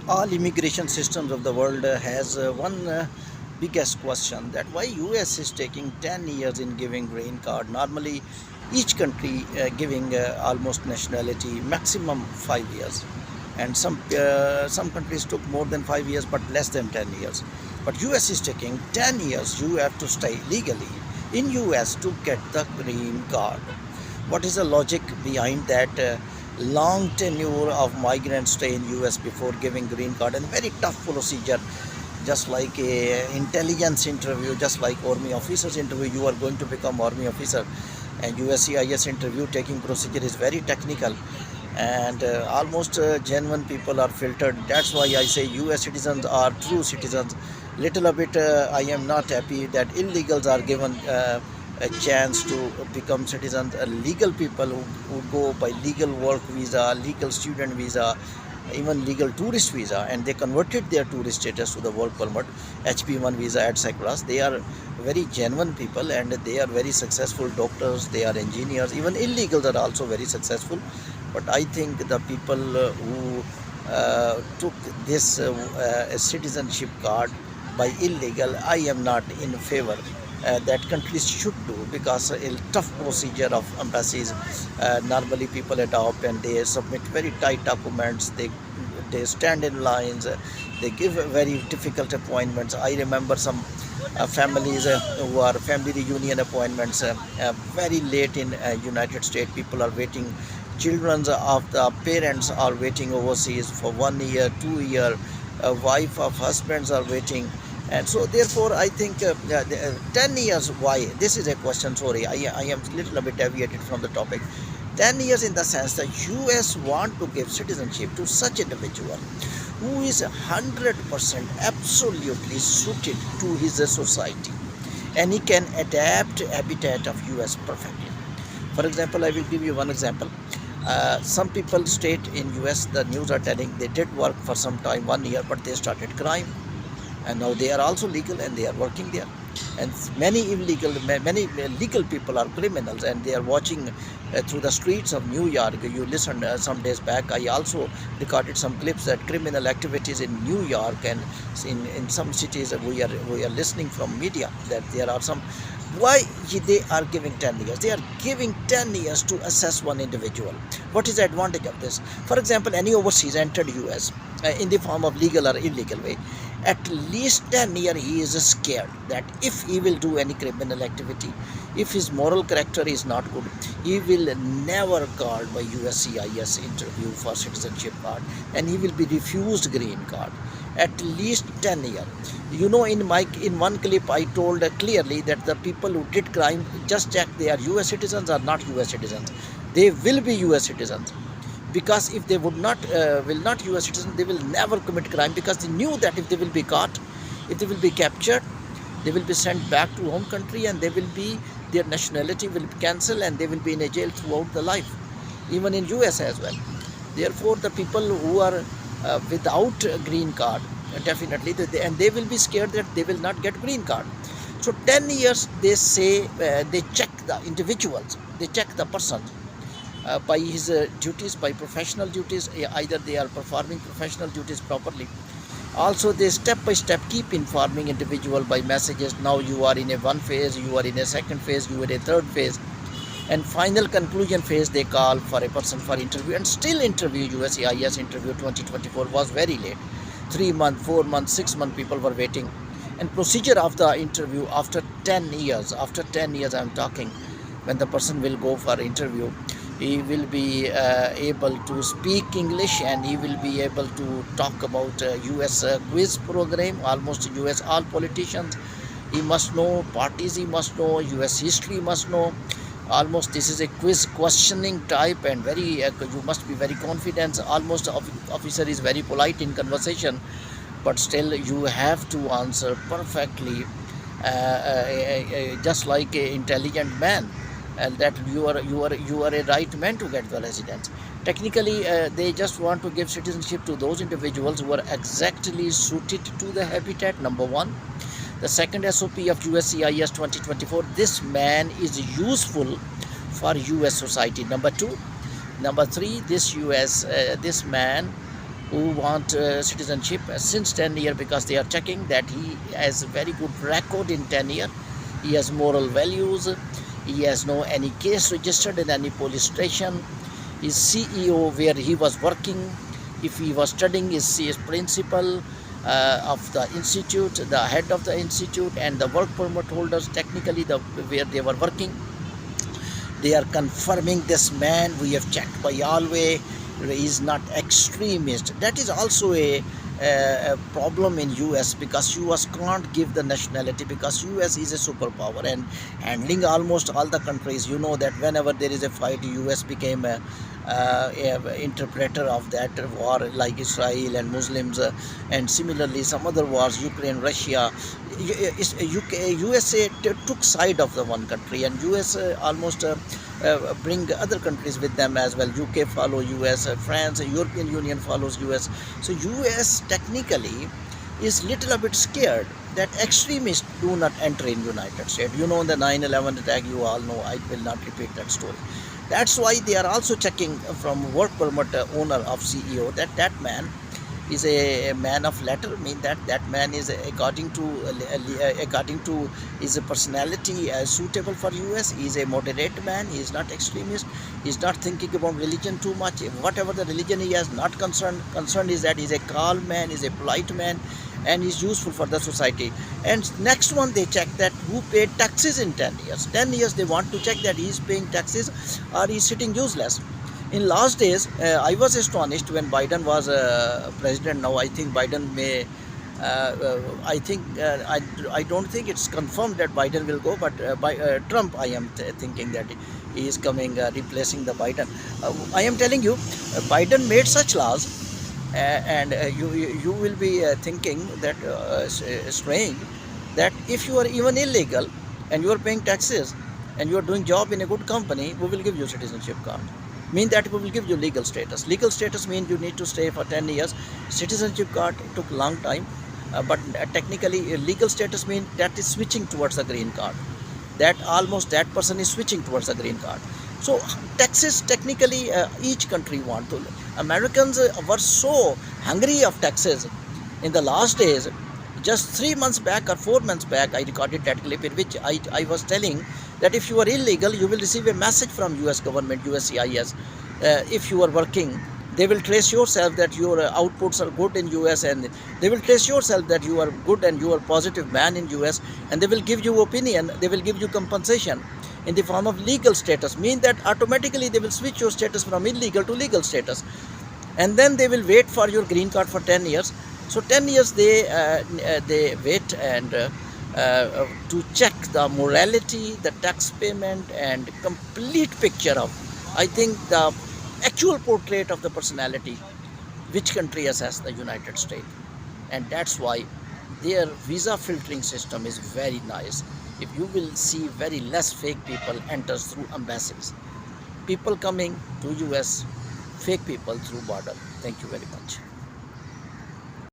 All immigration systems of the world has one biggest question, that why US is taking 10 years in giving green card. Normally each country giving almost nationality maximum 5 years, and some countries took more than 5 years but less than 10 years. But US is taking 10 years. You have to stay legally in US to get the green card. What is the logic behind that long tenure of migrants stay in US before giving green card, and very tough procedure, just like a intelligence interview, just like army officers interview. You are going to become army officer, and USCIS interview taking procedure is very technical, and almost genuine people are filtered. That's why I say US citizens are true citizens. Little a bit I am not happy that illegals are given a chance to become citizens. Legal people who go by legal work visa, legal student visa, even legal tourist visa, and they converted their tourist status to the work permit, HP1 visa, etc. They are very genuine people, and they are very successful doctors, they are engineers. Even illegals are also very successful. But I think the people who took this citizenship card by illegal, I am not in favor. That countries should do, because a tough procedure of embassies normally people adopt, and they submit very tight documents. They stand in lines. They give very difficult appointments. I remember some families who are family reunion appointments very late in United States. People are waiting. Children of the parents are waiting overseas for 1 year, 2 year. Wife of husbands are waiting. And so therefore I think 10 years, why? This is a question. Sorry, I am a little bit deviated from the topic. 10 years in the sense that US want to give citizenship to such individual who is 100% absolutely suited to his society, and he can adapt habitat of US perfectly. For example, I will give you one example. Some people state in US, the news are telling, they did work for some time, 1 year, but they started crime, and now they are also legal and they are working there. And many legal people are criminals, and they are watching through the streets of New York. You listened some days back, I also recorded some clips that criminal activities in New York, and in some cities we are listening from media that there are some. Why they are giving 10 years? They are giving 10 years to assess one individual. What is the advantage of this? For example, any overseas entered US in the form of legal or illegal way, at least 10 years he is scared that if he will do any criminal activity, if his moral character is not good, he will never called by USCIS interview for citizenship card, and he will be refused green card. At least 10 years. You know, in one clip I told clearly that the people who did crime, just check they are US citizens or not US citizens. They will be US citizens, because if they will not US citizens, they will never commit crime, because they knew that if they will be caught, if they will be captured, they will be sent back to home country, and their nationality will be cancelled, and they will be in a jail throughout the life, even in US as well. Therefore, the people who are without a green card, definitely they will be scared that they will not get green card. So 10 years, they say, they check the individuals, they check the person by his duties, by professional duties. Either they are performing professional duties properly. Also, they step by step keep informing individual by messages. Now you are in a one phase, you are in a second phase, you are in a third phase, and final conclusion phase they call for a person for interview. And still interview, USCIS interview 2024 was very late. 3 months, 4 months, 6 months people were waiting. And procedure of the interview after 10 years, I am talking, when the person will go for interview, he will be able to speak English, and he will be able to talk about US quiz program, almost US all politicians he must know, parties he must know, US history must know. Almost this is a quiz questioning type, and very you must be very confident. Almost officer is very polite in conversation, but still you have to answer perfectly, just like an intelligent man, and that you are a right man to get the residence. Technically, they just want to give citizenship to those individuals who are exactly suited to the habitat. Number one. The second SOP of USCIS 2024, this man is useful for US society. Number two. Number three, this man who want citizenship since 10 years, because they are checking that he has a very good record in 10 years. He has moral values. He has no any case registered in any police station. His CEO where he was working, if he was studying, is principal of the institute, the head of the institute, and the work permit holders technically the where they were working, they are confirming this man. We have checked by all way, he is not extremist. That is also a problem in US, because US can't give the nationality, because US is a superpower and handling almost all the countries. You know that whenever there is a fight, US became a interpreter of that war, like Israel and Muslims, and similarly some other wars, Ukraine, Russia. USA took side of the one country, and US almost bring other countries with them as well. UK follow US, France, European Union follows US. So US technically is little bit scared that extremists do not enter in United States. You know the 9/11 attack, you all know. I will not repeat that story. That's why they are also checking from work permit owner of CEO that that man is a man of letter, mean that that man is according to his personality suitable for US. He is a moderate man. He is not extremist. He is not thinking about religion too much. Whatever the religion he has not concerned is that he is a calm man, is a polite man, and is useful for the society. And next one, they check that who paid taxes in 10 years. 10 years they want to check that he is paying taxes or he is sitting useless. In last days, I was astonished when Biden was president. Now I think Biden may. I don't think it's confirmed that Biden will go, but by Trump, I am thinking that he is coming, replacing the Biden. I am telling you, Biden made such laws, and you will be thinking that strange that if you are even illegal and you are paying taxes and you are doing job in a good company, we will give you citizenship card. Mean that we will give you legal status. Legal status means you need to stay for 10 years. Citizenship card took long time, but technically legal status means that is switching towards the green card. That almost that person is switching towards the green card. So taxes technically each country want to. Americans were so hungry of taxes in the last days. Just 3 months back or 4 months back, I recorded that clip in which I was telling that if you are illegal, you will receive a message from US government, USCIS. If you are working, they will trace yourself that your outputs are good in US, and they will trace yourself that you are good and you are positive man in US, and they will give you opinion, they will give you compensation in the form of legal status. Mean that automatically they will switch your status from illegal to legal status, and then they will wait for your green card for 10 years. So 10 years they wait and to check the morality, the tax payment, and complete picture of, I think, the actual portrait of the personality, which country assess the United States. And that's why their visa filtering system is very nice. If you will see, very less fake people enters through embassies. People coming to US, fake people through border. Thank you very much.